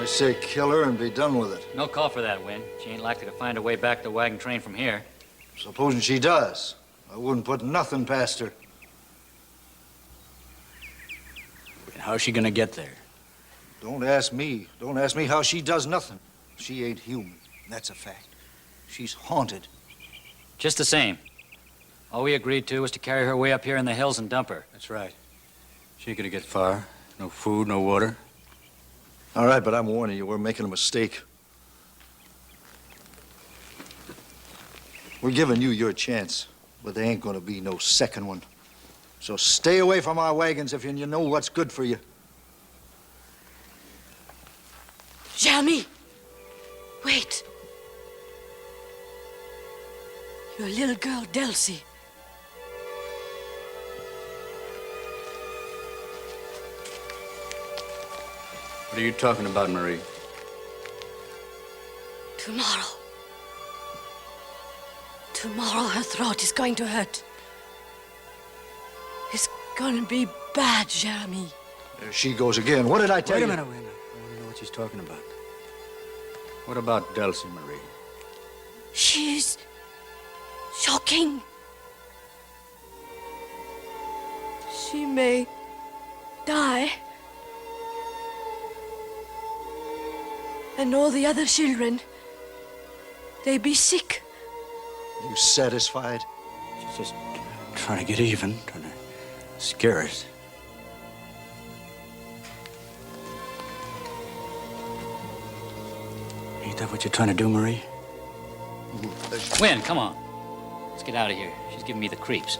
I say kill her and be done with it. No call for that, Win. She ain't likely to find a way back to the wagon train from here. Supposing she does, I wouldn't put nothing past her. And how's she gonna get there? Don't ask me. Don't ask me how she does nothing. She ain't human. That's a fact. She's haunted. Just the same. All we agreed to was to carry her way up here in the hills and dump her. That's right. She ain't gonna get far. No food, no water. All right, but I'm warning you, we're making a mistake. We're giving you your chance, but there ain't gonna be no second one. So stay away from our wagons if you know what's good for you. Jeremy! Wait. Your little girl, Delcy. What are you talking about, Marie? Tomorrow. Tomorrow her throat is going to hurt. It's gonna be bad, Jeremy. There she goes again. What did I tell you? Wait a minute, wait a minute. I want to know what she's talking about. What about Delcy, Marie? She's shocking. She may die. And all the other children, they be sick. You satisfied? She's just trying to get even, trying to scare us. Ain't that what you're trying to do, Marie? Win, come on. Let's get out of here. She's giving me the creeps.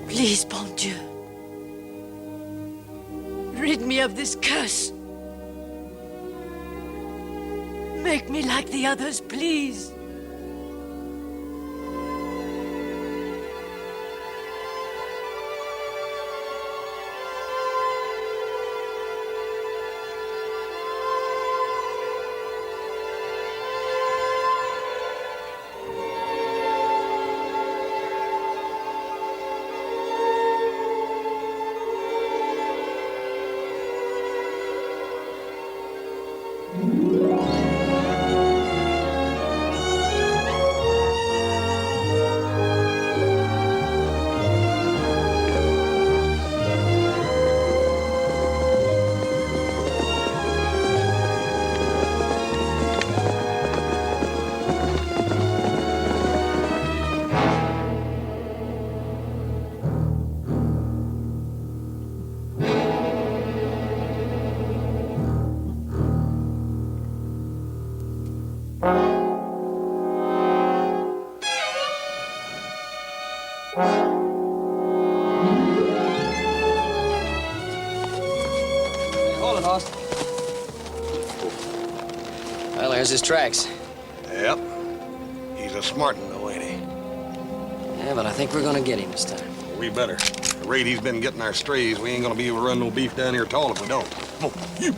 Please, bon Dieu. Rid me of this curse. Make me like the others, please. Well, there's his tracks. Yep. He's a smart one, though, ain't he? Yeah, but I think we're gonna get him this time. We better. At the rate he's been getting our strays, we ain't gonna be able to run no beef down here at all if we don't. Come on, you.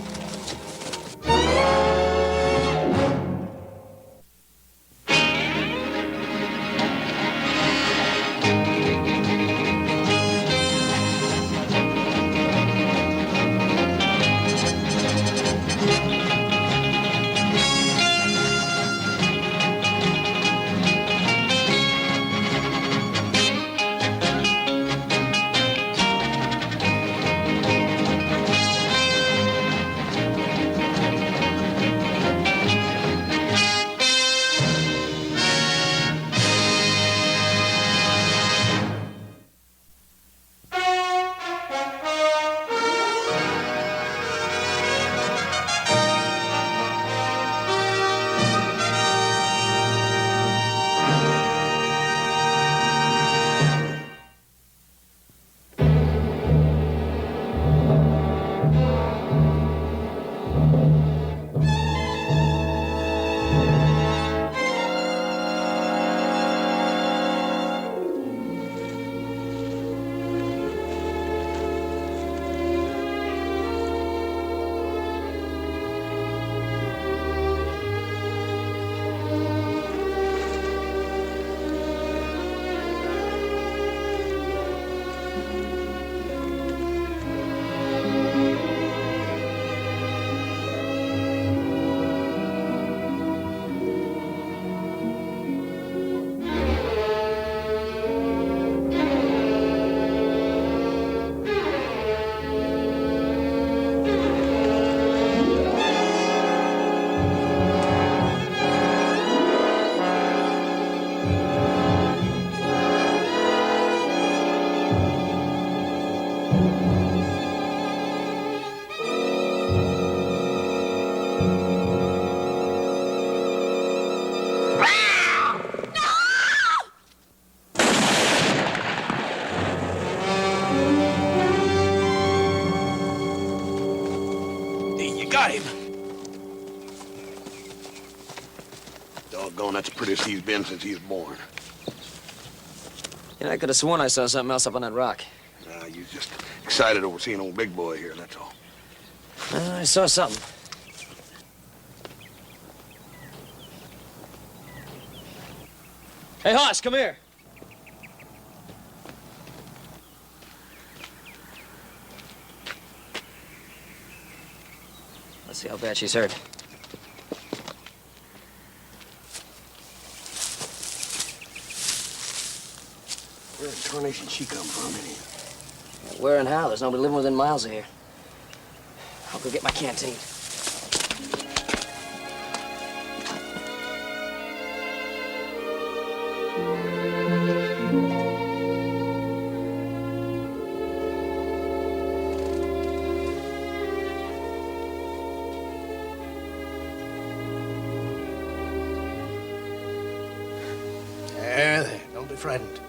You got him. Doggone, that's the prettiest he's been since he was born. Yeah, I could have sworn I saw something else up on that rock. Nah, you just excited over seeing old big boy here, that's all. I saw something. Hey, Hoss, come here. Let's see how bad she's hurt. Where in tarnation she come from, anyhow? Where and how? There's nobody living within miles of here. I'll go get my canteen. There, don't be frightened.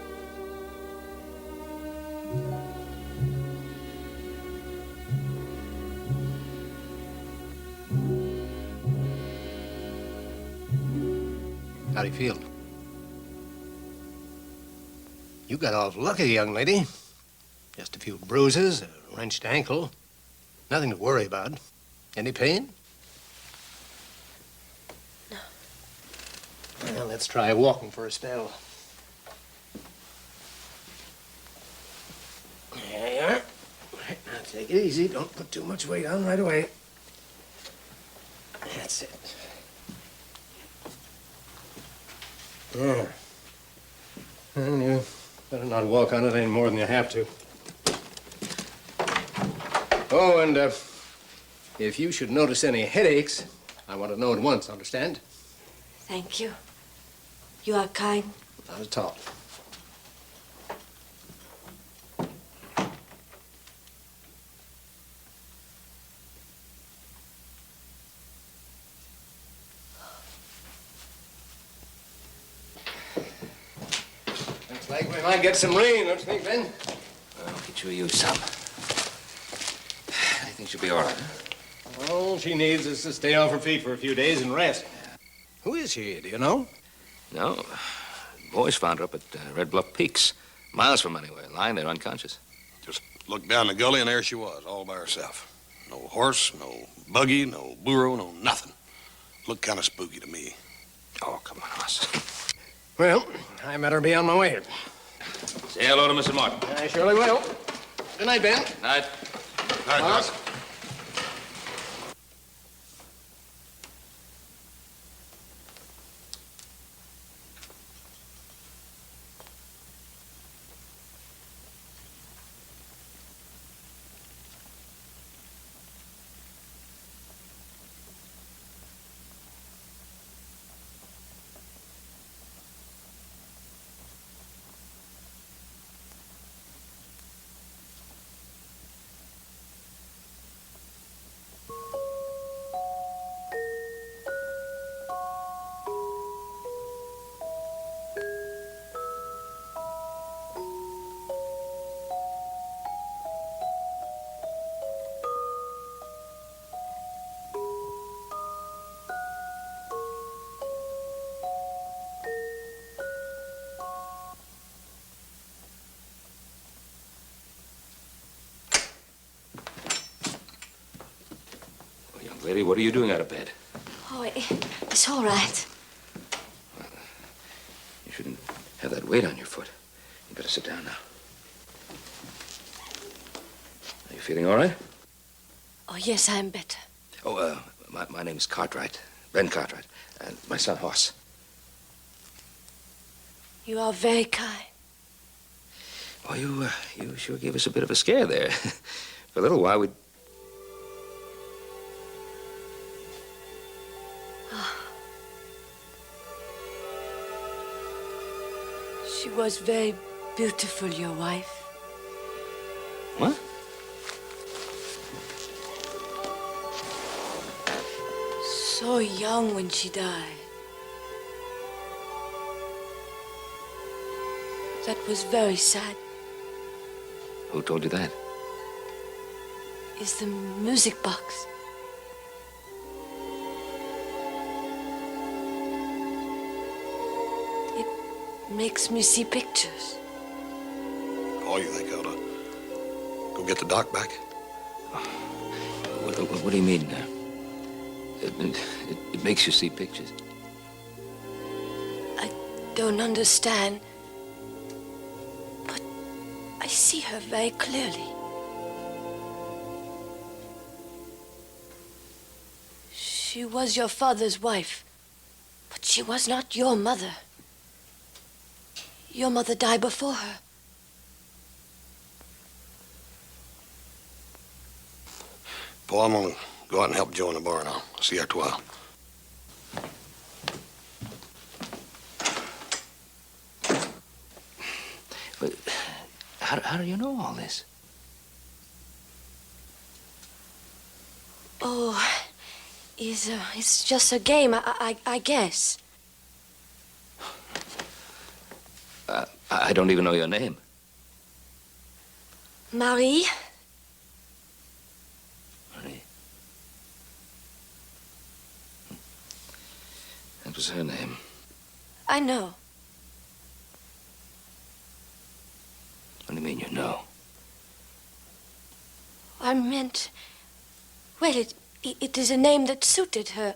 How do you feel? You got off lucky, young lady. Just a few bruises, a wrenched ankle. Nothing to worry about. Any pain? No. Well, let's try walking for a spell. There you are. Right, now take it easy. Don't put too much weight on right away. That's it. Yeah. Well, you better not walk on it any more than you have to. Oh, and if you should notice any headaches, I want to know at once, understand? Thank you. You are kind. Not at all. Looks like we might get some rain, don't you think, Ben? I'll get you some. I think she'll be all right. All she needs is to stay off her feet for a few days and rest. Who is she, do you know? No. Boys found her up at Red Bluff Peaks. Miles from anywhere, lying there unconscious. Just looked down the gully and there she was, all by herself. No horse, no buggy, no burro, no nothing. Looked kind of spooky to me. Oh, come on, Hoss. Well, I better be on my way. Say hello to Mrs. Martin. I surely will. Good night, Ben. Night. Night, Hoss. Doc. Young lady, what are you doing out of bed? Oh, it's all right. You shouldn't have that weight on your foot. You better sit down now. Are you feeling all right? Oh, yes, I'm better. Oh, my name is Cartwright. Ben Cartwright. And my son, Hoss. You are very kind. Oh, you sure gave us a bit of a scare there. For a little while, we'd... She was very beautiful, your wife. What? so young when she died. That was very sad. Who told you that? Is the music box. It makes me see pictures. Oh, you think I ought to go get the doc back? What do you mean? It makes you see pictures. I don't understand, but I see her very clearly. She was your father's wife, but she was not your mother. Your mother died before her. Paul, I'm gonna go out and help Joe in the barn. I'll see you after a while. But how do you know all this? Oh, it's just a game, I guess. I don't even know your name. Marie? Marie. That was her name. I know. What do you mean you know? I meant, well, it is a name that suited her.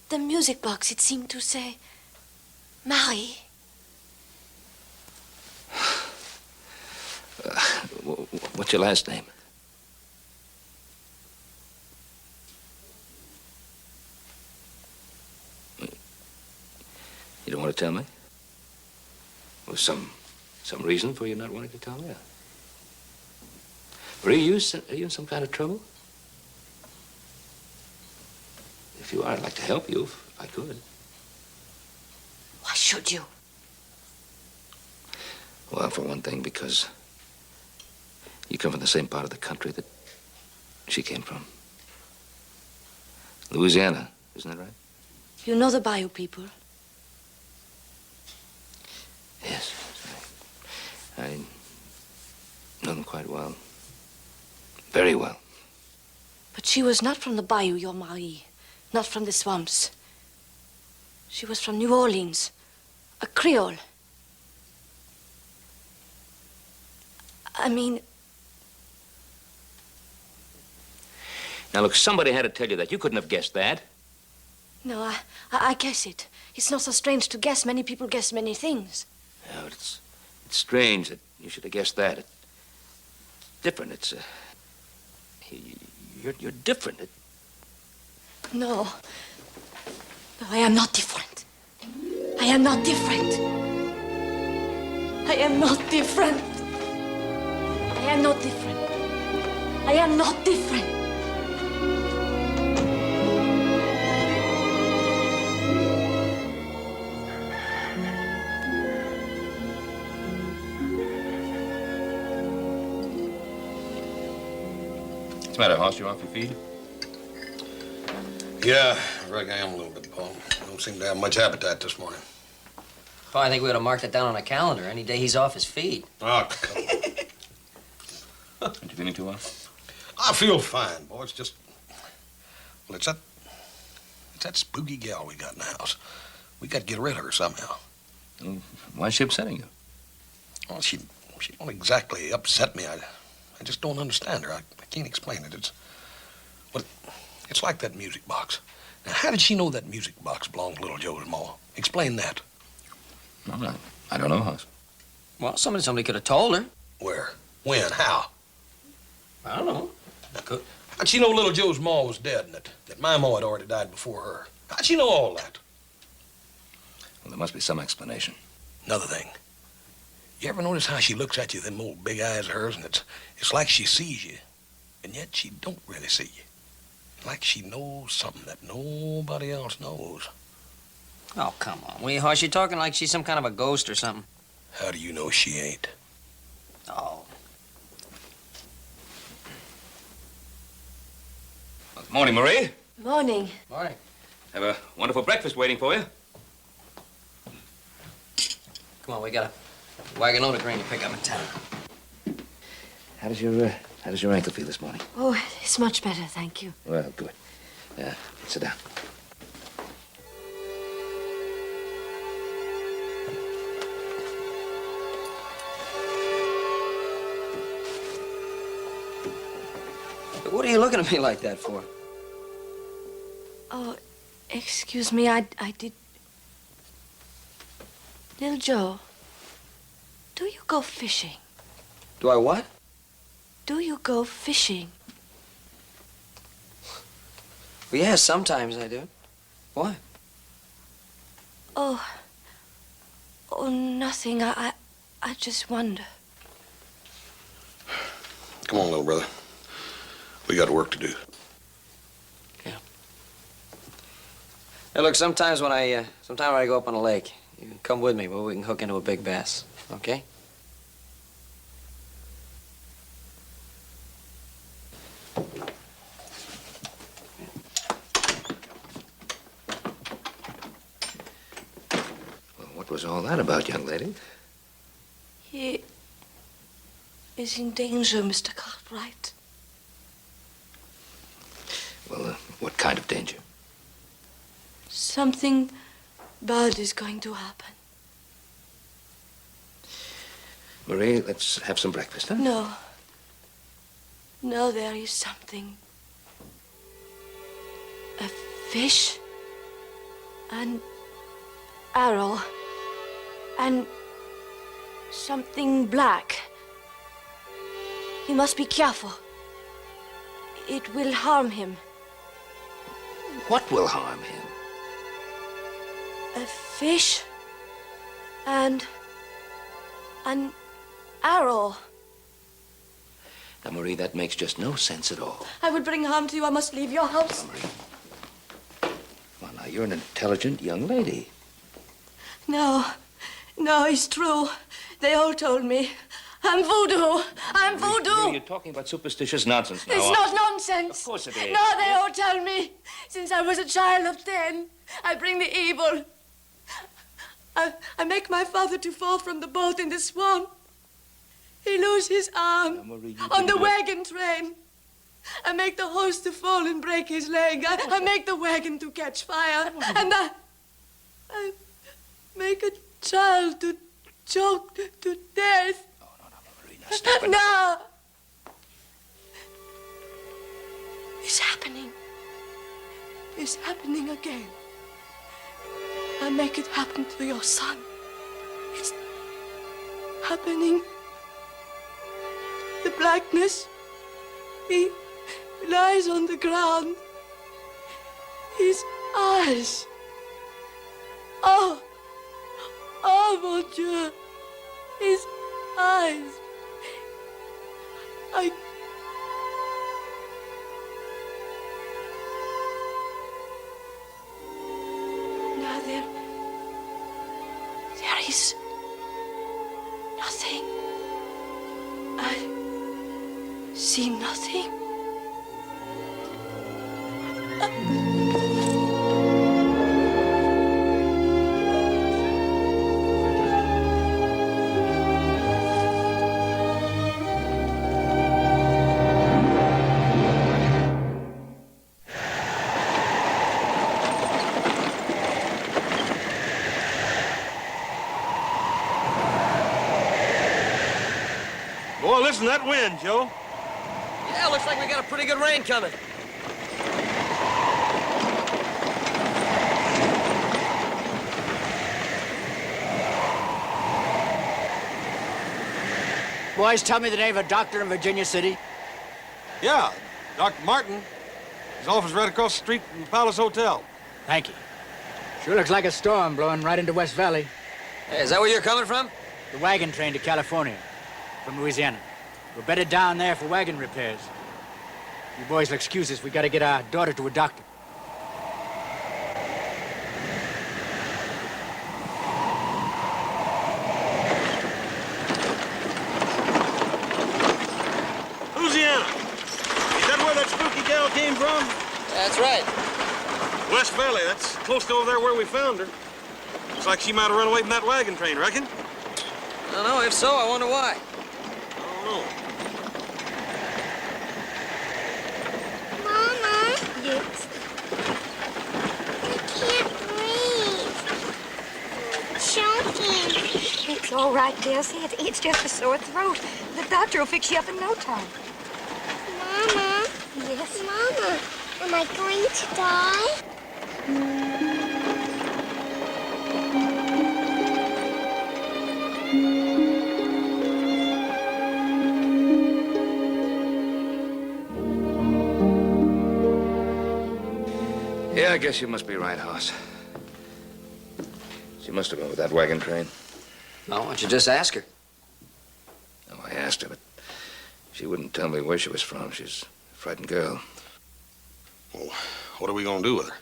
The music box, it seemed to say, Marie. What's your last name? You don't want to tell me? Was some reason for you not wanting to tell me? Are you in some kind of trouble? If you are, I'd like to help you if I could. Why should you? Well, for one thing, because you come from the same part of the country that she came from. Louisiana, isn't that right? You know the Bayou people? Yes, that's right. I know them quite well. Very well. But she was not from the Bayou, your Marie. Not from the swamps. She was from New Orleans. A Creole. I mean... Now, look, somebody had to tell you that. You couldn't have guessed that. No, I guess it. It's not so strange to guess. Many people guess many things. Yeah, but it's strange that you should have guessed that. It's different. It's, you're different. No. No, I am not different. I am not different. I am not different. I am not different. I am not different. What's the matter, Hoss? You off your feed? Yeah, I reckon I am a little bit, Paul. Don't seem to have much appetite this morning. Well, I think we ought to mark that down on a calendar. Any day he's off his feet. Oh, come on. Aren't you feeling too well? I feel fine, boy. It's just... Well, it's that spooky gal we got in the house. We got to get rid of her somehow. Well, why is she upsetting you? Well, she don't exactly upset me. I just don't understand her. I can't explain it. It's like that music box. Now, how did she know that music box belonged to little Joe's ma? Explain that. No, I don't know, Hoss. Well, somebody could have told her. Where? When? How? I don't know. How'd she know little Joe's ma was dead and that my ma had already died before her? How'd she know all that? Well, there must be some explanation. Another thing. You ever notice how she looks at you, them old big eyes of hers, and it's like she sees you, and yet she don't really see you. Like she knows something that nobody else knows. Oh, come on. Will you, Hoss? You're talking like she's some kind of a ghost or something. How do you know she ain't? Oh. Well, good morning, Marie. Morning. Morning. Have a wonderful breakfast waiting for you. Come on, we got a wagon load of grain to pick up in town. How does your ankle feel this morning? Oh, it's much better, thank you. Well, good. Sit down. What are you looking at me like that for? Oh, excuse me, I did... Little Joe, do you go fishing? Do I what? Do you go fishing? Well, yeah, sometimes I do. Why? Oh, nothing. I just wonder. Come on, little brother. We got work to do. Yeah. Hey, look, sometimes when I go up on the lake, you can come with me, but we can hook into a big bass, okay? Well, what was all that about, young lady? He is in danger, Mr. Cartwright. Well, what kind of danger? Something bad is going to happen. Marie, let's have some breakfast, huh? No. No, there is something. A fish. An arrow. And something black. He must be careful. It will harm him. What will harm him? A fish and an arrow. Now, Marie, that makes just no sense at all. I will bring harm to you. I must leave your house. Now, Marie. Well, now, you're an intelligent young lady. No, it's true. They all told me. I'm voodoo. I'm voodoo. You're talking about superstitious nonsense now. It's not nonsense. Of course it is. No, they all tell me. Since I was a child of 10, I bring the evil. I make my father to fall from the boat in the swamp. He lose his arm Now, Marie, on the wagon train. I make the horse to fall and break his leg. I make the wagon to catch fire. And I make a child to choke to death. No, Marie, now stop it. No! It's happening. It's happening again. I make it happen to your son. It's happening. The blackness. He lies on the ground. His eyes. Oh, mon Dieu. His eyes. Now there is nothing. I see nothing. Boy, listen to that wind, Joe. Yeah, looks like we got a pretty good rain coming. Boys, tell me the name of a doctor in Virginia City. Yeah, Dr. Martin. His office right across the street from the Palace Hotel. Thank you. Sure looks like a storm blowing right into West Valley. Hey, is that where you're coming from? The wagon train to California from Louisiana. We're bedded down there for wagon repairs. You boys will excuse us. We gotta get our daughter to a doctor. Louisiana. Is that where that spooky gal came from? That's right. West Valley, that's close to over there where we found her. Looks like she might have run away from that wagon train, reckon? I don't know. If so, I wonder why. I don't know. Mama? Yes? I can't breathe. Choking. It's all right, Delcy. It's just a sore throat. The doctor will fix you up in no time. Mama? Yes? Mama, am I going to die? Yeah, I guess you must be right, Hoss. She must have been with that wagon train. No, why don't you just ask her? Oh, I asked her, but she wouldn't tell me where she was from. She's a frightened girl. Well, what are we going to do with her?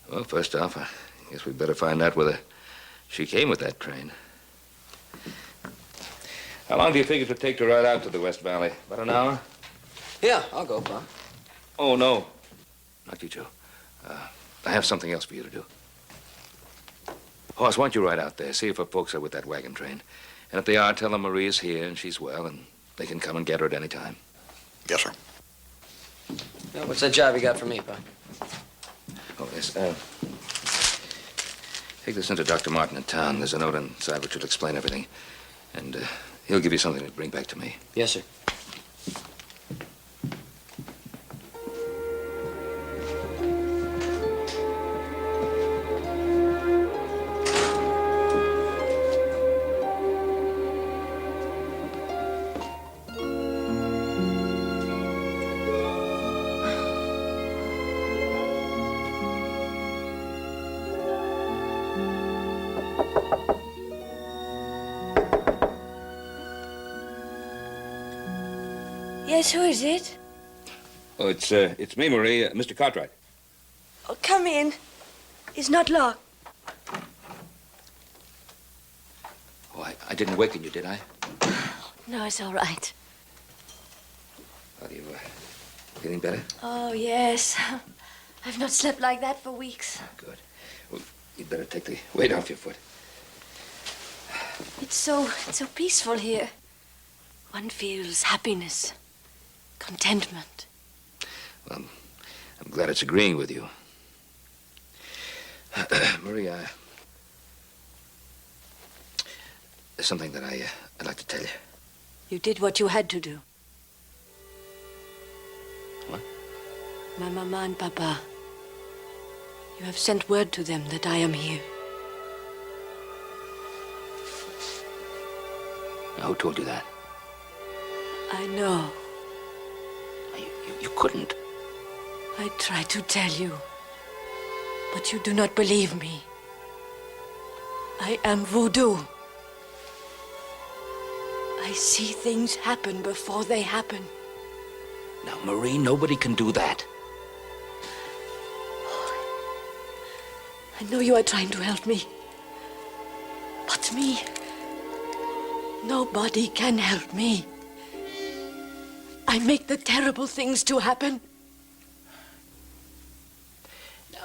Well, first off, I guess we'd better find out whether she came with that train. How long do you figure it would take to ride out to the West Valley? About an hour? Yeah, I'll go, Pop. Oh, no. Not you, Joe. I have something else for you to do. Hoss, why don't you ride out there, see if her folks are with that wagon train. And if they are, tell them Marie is here and she's well, and they can come and get her at any time. Yes, sir. Yeah, what's that job you got for me, Pop? Oh, yes. Take this into Dr. Martin in town. There's a note inside which will explain everything. And he'll give you something to bring back to me. Yes, sir. Yes, who is it? Oh, it's me, Marie. Mr. Cartwright. Oh, come in. It's not locked. Oh, I didn't waken you, did I? No, it's all right. Are you feeling better? Oh, yes. I've not slept like that for weeks. Good. Well, you'd better take the weight off your foot. It's so peaceful here. One feels happiness, contentment. Well, I'm glad it's agreeing with you. Maria, there's something that I'd like to tell you. You did what you had to do. What? My mama and papa. You have sent word to them that I am here. Now, who told you that? I know. You couldn't. I try to tell you, but you do not believe me. I am voodoo. I see things happen before they happen. Now, Marie, nobody can do that. I know you are trying to help me. But me, nobody can help me. I make the terrible things to happen. No,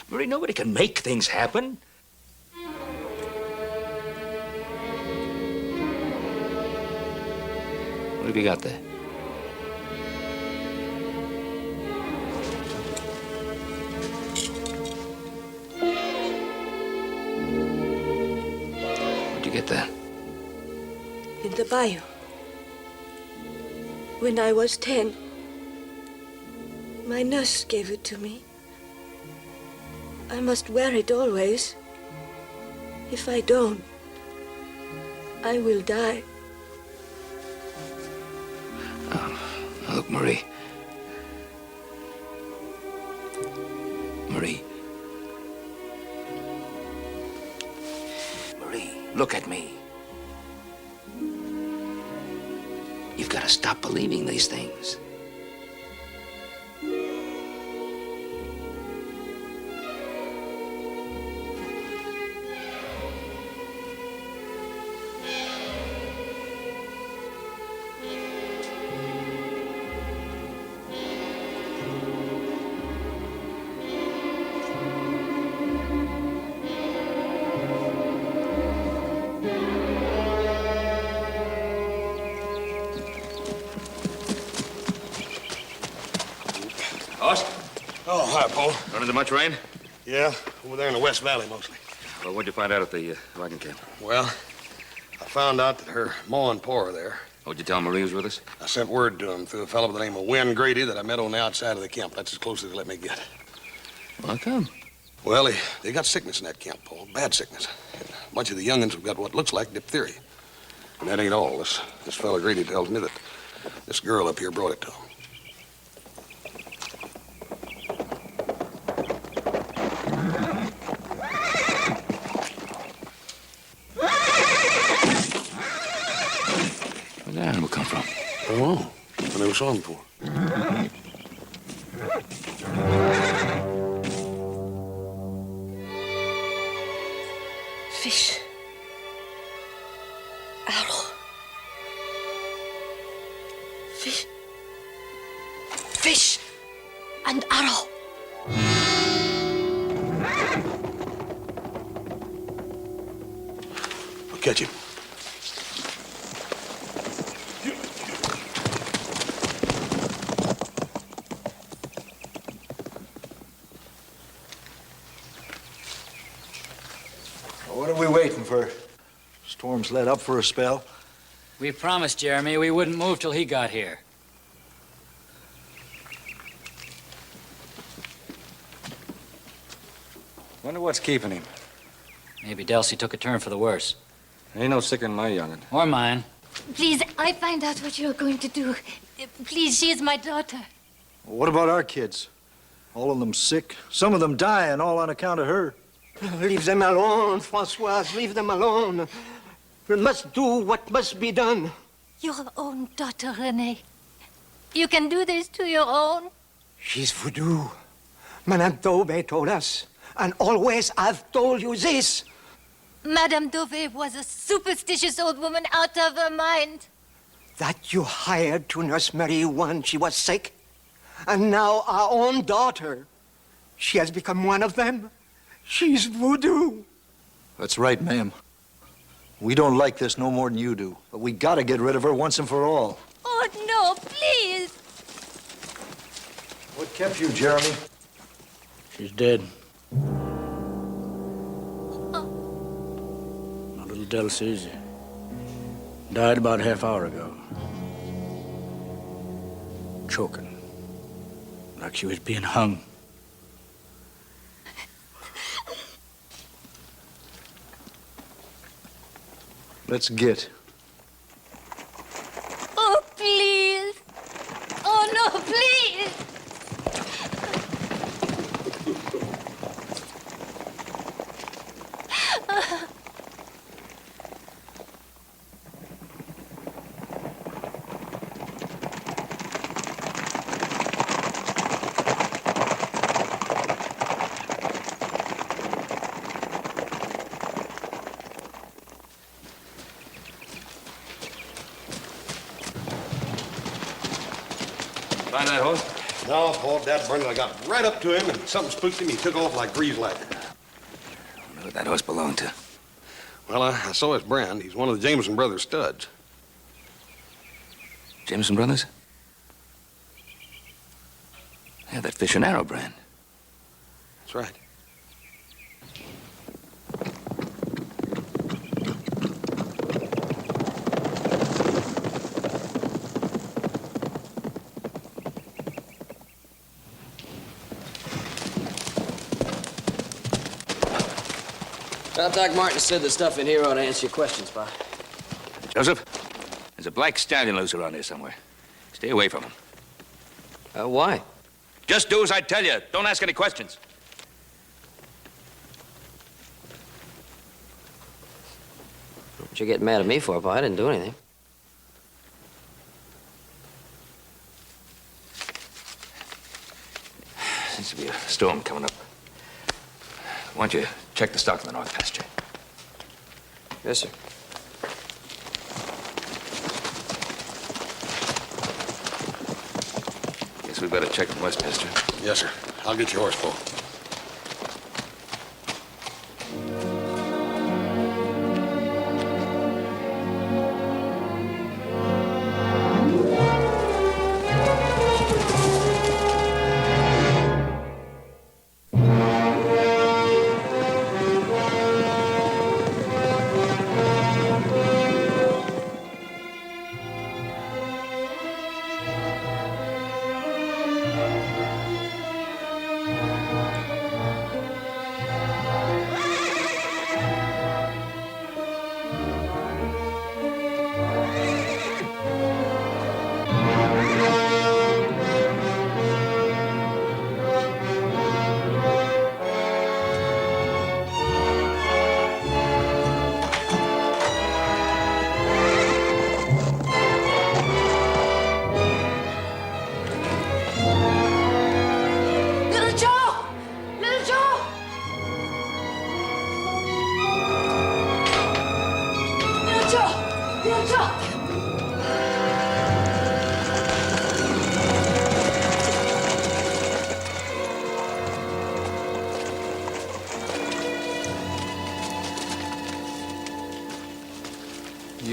Marie, nobody can make things happen. What have you got there? Where'd you get that? In the bayou. When I was 10, my nurse gave it to me. I must wear it always. If I don't, I will die. Look, Marie. Marie. Marie, look at me. You've got to stop believing these things. Oh, hi, Paul. Run into much rain? Yeah, over there in the West Valley, mostly. Well, what'd you find out at the wagon camp? Well, I found out that her ma and pa are there. What'd you tell Marie was with us? I sent word to them through a fellow by the name of Win Grady that I met on the outside of the camp. That's as close as they let me get. How come? Well, they got sickness in that camp, Paul. Bad sickness. A bunch of the young'uns have got what looks like diphtheria. And that ain't all. This fellow Grady tells me that this girl up here brought it to him. Where'd that animal come from? I don't know. I never saw him before. Fish. Arrow. Fish. Fish and arrow. I'll catch him. What are we waiting for? Storm's let up for a spell. We promised Jeremy we wouldn't move till he got here. Wonder what's keeping him. Maybe Delsey took a turn for the worse. Ain't no sicker than my young'un. Or mine. Please, I find out what you're going to do. Please, she is my daughter. What about our kids? All of them sick, some of them dying, all on account of her. Leave them alone, Francoise. Leave them alone. We must do what must be done. Your own daughter, Renee. You can do this to your own. She's voodoo. Madame Daubé told us. And always I've told you this. Madame Dove was a superstitious old woman out of her mind. That you hired to nurse Marie when she was sick. And now our own daughter. She has become one of them. She's voodoo. That's right, ma'am. We don't like this no more than you do, but we gotta get rid of her once and for all. Oh, no, please. What kept you, Jeremy? She's dead. My little Delsey died about a half hour ago. Choking. Like she was being hung. Let's get. Oh, please. Oh, no, please. Find that horse? No, Paul, Dad Burnley, I got right up to him, and something spooked him. He took off like greased lightning. I wonder what that horse belonged to. Well, I saw his brand. He's one of the Jameson brothers' studs. Jameson Brothers? Yeah, that fish and arrow brand. That's right. Well, Doc Martin said the stuff in here ought to answer your questions, Pa. Joseph, there's a black stallion loose around here somewhere. Stay away from him. Why? Just do as I tell you. Don't ask any questions. What you getting mad at me for, Pa? I didn't do anything. Seems to be a storm coming up. Why don't you check the stock in the north pasture? Yes, sir. Guess we better check the west pasture. Yes, sir. I'll get your horse, Paul.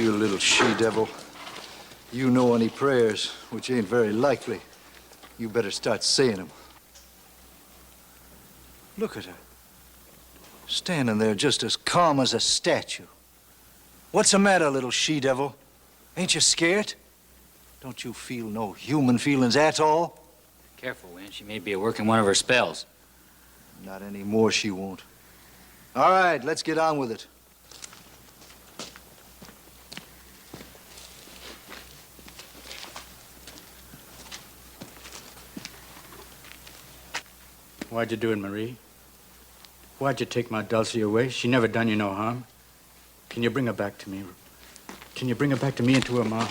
You little she-devil. You know any prayers, which ain't very likely. You better start saying them. Look at her. Standing there just as calm as a statue. What's the matter, little she-devil? Ain't you scared? Don't you feel no human feelings at all? Careful, Win. She may be working one of her spells. Not anymore, she won't. All right, let's get on with it. Why'd you do it, Marie? Why'd you take my Dulcie away? She never done you no harm. Can you bring her back to me? Can you bring her back to me and to her ma?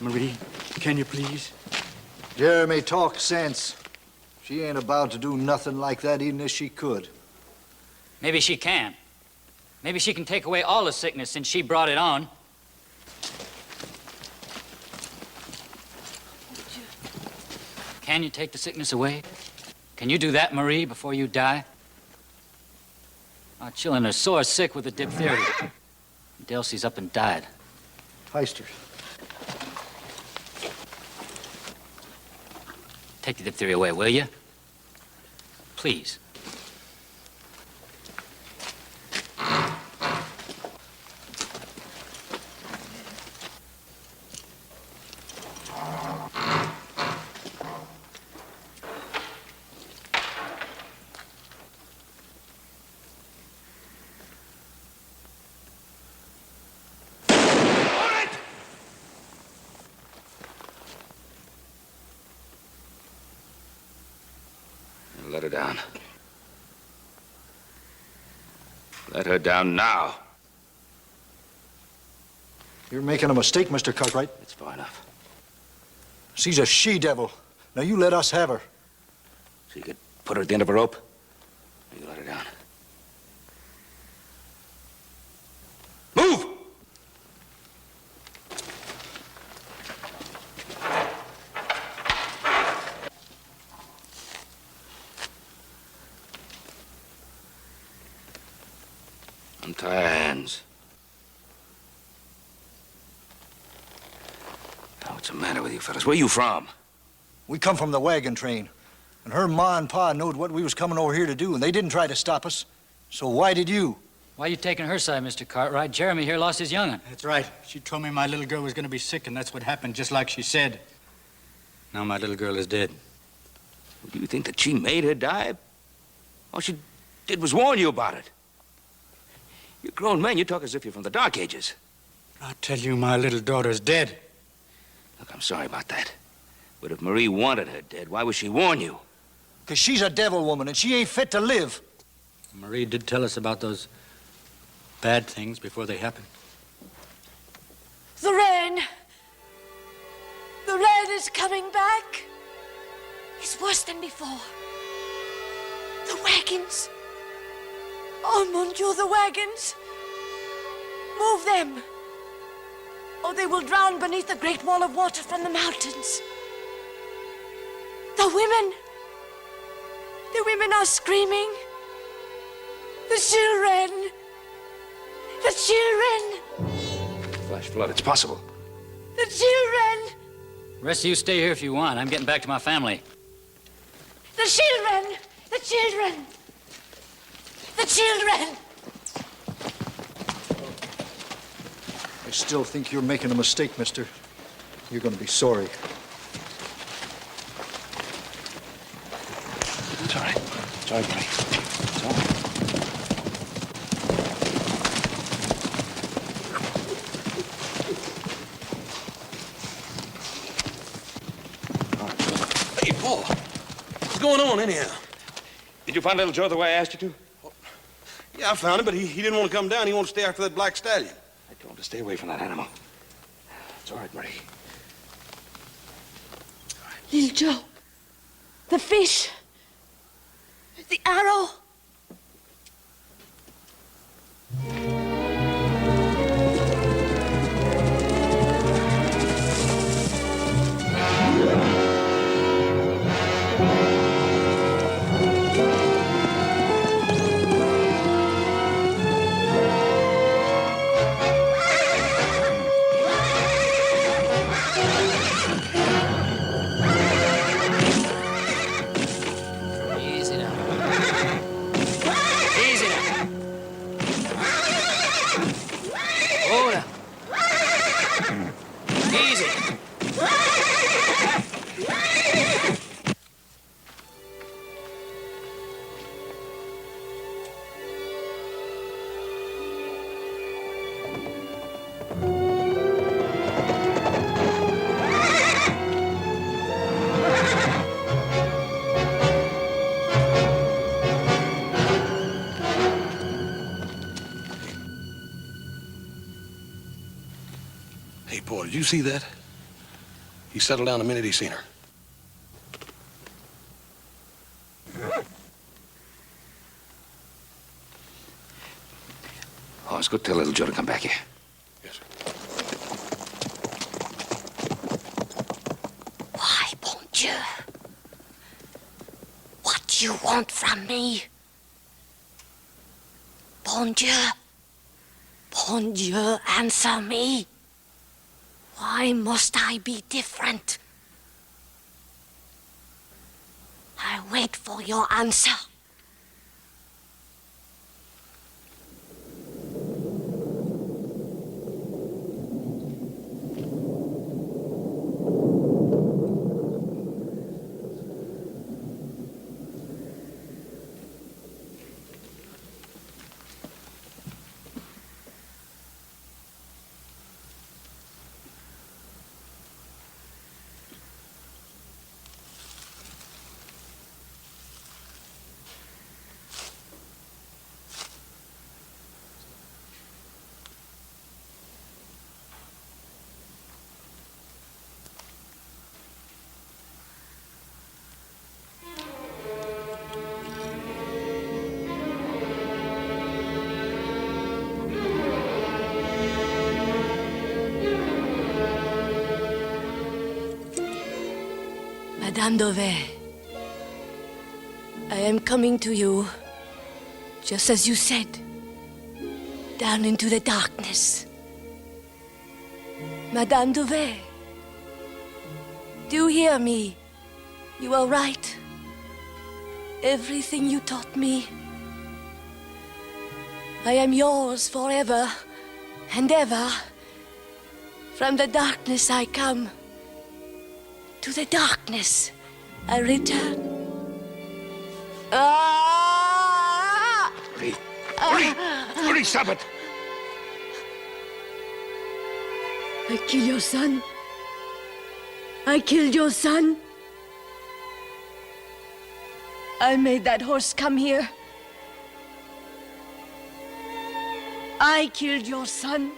Marie, can you please? Jeremy, talk sense. She ain't about to do nothing like that, even if she could. Maybe she can. Maybe she can take away all the sickness since she brought it on. Can you take the sickness away? Can you do that, Marie, before you die? Our children are sore sick with the diphtheria. Delsey's up and died. Heister. Take the diphtheria away, will you? Please. Let her down. Let her down now. You're making a mistake, Mr. Cartwright. It's far enough. She's a she-devil. Now you let us have her. So you could put her at the end of a rope? You let her down. Move! Untie her hands. Now, what's the matter with you fellas? Where you from? We come from the wagon train. And her ma and pa knowed what we was coming over here to do, and they didn't try to stop us. So why did you? Why are you taking her side, Mr. Cartwright? Jeremy here lost his young'un. That's right. She told me my little girl was going to be sick, and that's what happened, just like she said. Now my little girl is dead. Do you think that she made her die? All she did was warn you about it. You're grown men. You talk as if you're from the Dark Ages. I tell you, my little daughter's dead. Look, I'm sorry about that. But if Marie wanted her dead, why would she warn you? 'Cause she's a devil woman, and she ain't fit to live. Marie did tell us about those bad things before they happened. The rain. The rain is coming back. It's worse than before. The wagons. Oh, mon Dieu, the wagons. Move them. Or they will drown beneath the great wall of water from the mountains. The women. The women are screaming. The children. The children. Flash flood, it's possible. The children. The rest of you stay here if you want. I'm getting back to my family. The children. The children. The children. I still think you're making a mistake, mister. You're gonna be sorry. It's all right. It's all right, buddy. It's all right. Hey, Paul. What's going on, anyhow? Did you find little Joe the way I asked you to? Yeah, I found him, but he didn't want to come down. He wanted to stay after that black stallion. I told him to stay away from that animal. It's all right, Marie. Little Joe. The fish. The arrow. before. Did you see that? He settled down the minute he seen her. Hoss, go tell little Joe to come back here. Yes, sir. Why, bon Dieu? What do you want from me? Bon Dieu. Bon Dieu, answer me. Why must I be different? I wait for your answer. Madame Dauvet, I am coming to you, just as you said, down into the darkness. Madame Dauvet, do you hear me? You are right. Everything you taught me. I am yours forever and ever. From the darkness I come. To the darkness I return. Marie, stop it! I killed your son. I killed your son. I made that horse come here. I killed your son.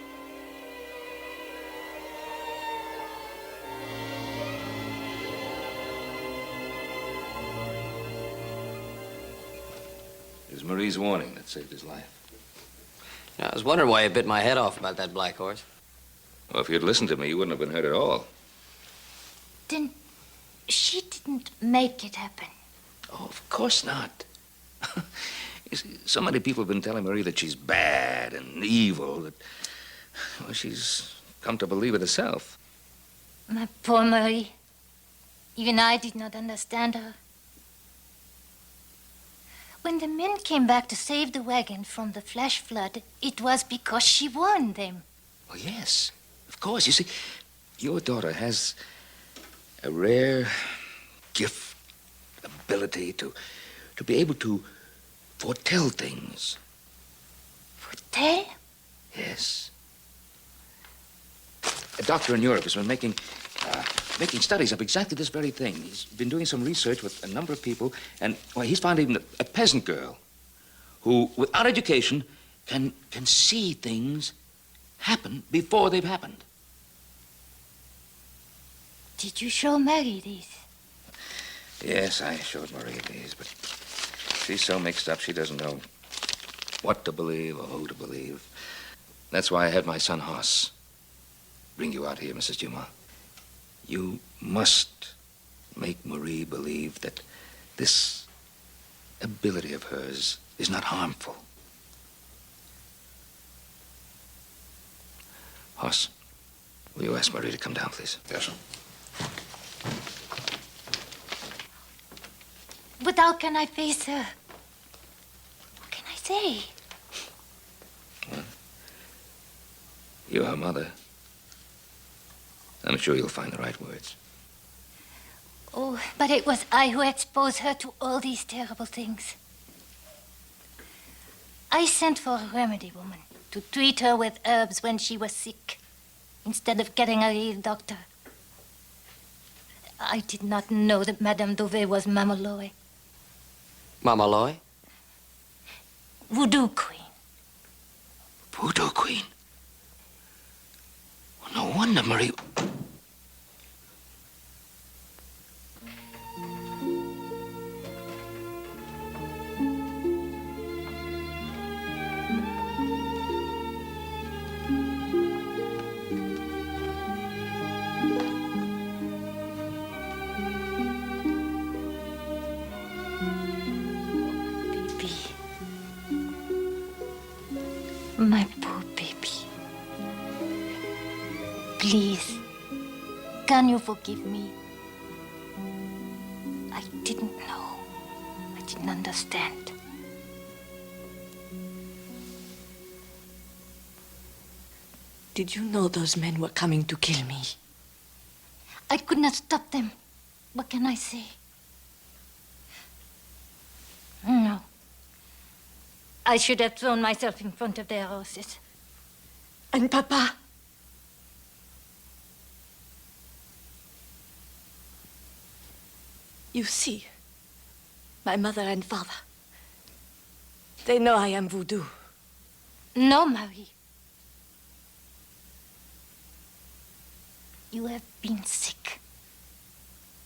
It was Marie's warning that saved his life. I was wondering why you bit my head off about that black horse. Well, if you'd listened to me, you wouldn't have been hurt at all. Then she didn't make it happen. Oh, of course not. You see, so many people have been telling Marie that she's bad and evil that, well, she's come to believe it herself. My poor Marie. Even I did not understand her. When the men came back to save the wagon from the flash flood, it was because she warned them. Well, yes, of course. You see, your daughter has a rare gift, ability to be able to foretell things. Foretell? Yes. A doctor in Europe has been making studies of exactly this very thing. He's been doing some research with a number of people, and, well, he's found even a peasant girl who, without education, can see things happen before they've happened. Did you show Mary these? Yes, I showed Marie these, but she's so mixed up she doesn't know what to believe or who to believe. That's why I had my son Hoss bring you out here, Mrs. Dumas. You must make Marie believe that this ability of hers is not harmful. Hoss, will you ask Marie to come down, please? Yes, sir. But how can I face her? What can I say? Well, you're her mother. I'm sure you'll find the right words. Oh, but it was I who exposed her to all these terrible things. I sent for a remedy woman to treat her with herbs when she was sick, instead of getting a real doctor. I did not know that Madame Dauvet was Mama Loy. Mama Loy? Voodoo Queen. Voodoo Queen? No wonder, Marie. My poor baby. Please, can you forgive me? I didn't know. I didn't understand. Did you know those men were coming to kill me? I could not stop them. What can I say? No. I should have thrown myself in front of their horses. And Papa? You see, my mother and father, they know I am voodoo. No, Marie. You have been sick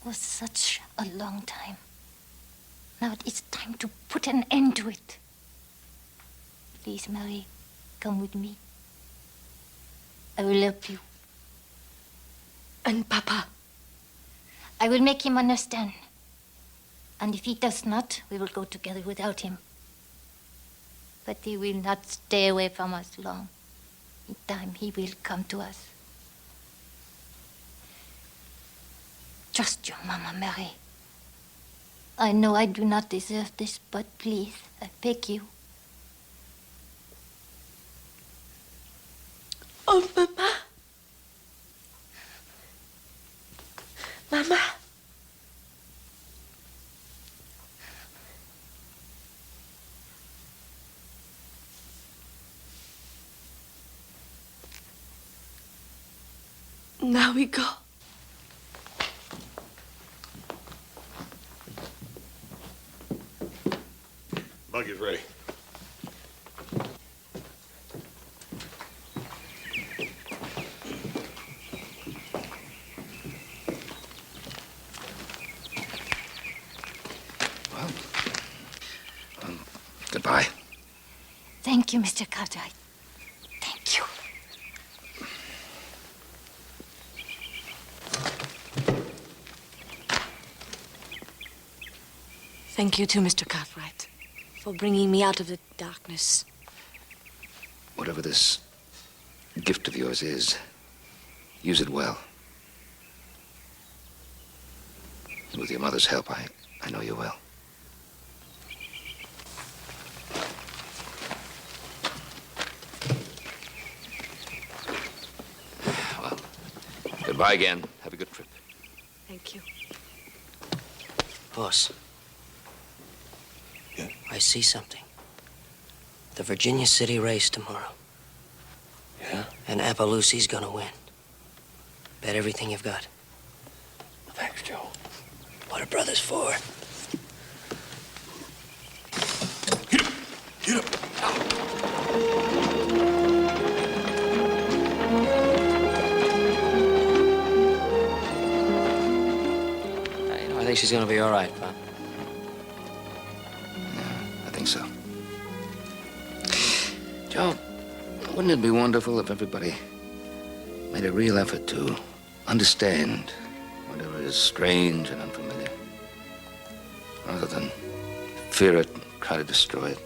for such a long time. Now it is time to put an end to it. Please, Marie, come with me. I will help you. And Papa? I will make him understand. And if he does not, we will go together without him. But he will not stay away from us long. In time, he will come to us. Trust your Mama, Mary. I know I do not deserve this, but please, I beg you. Oh, Mama. Mama. Now we go. Buggy's ready. Goodbye. Thank you, Mr. Cartwright. Thank you. Thank you too, Mr. Cartwright, for bringing me out of the darkness. Whatever this gift of yours is, use it well. And with your mother's help, I know you will. Well, goodbye again. Have a good trip. Thank you. Boss. Yeah? I see something. The Virginia City race tomorrow. Yeah? And Appaloosa's gonna win. Bet everything you've got. Thanks, Joe. What are brothers for? Get up! I think she's gonna be all right, Pop. Yeah, I think so. Joe, wouldn't it be wonderful if everybody made a real effort to understand whatever is strange and unfamiliar, rather than fear it and try to destroy it?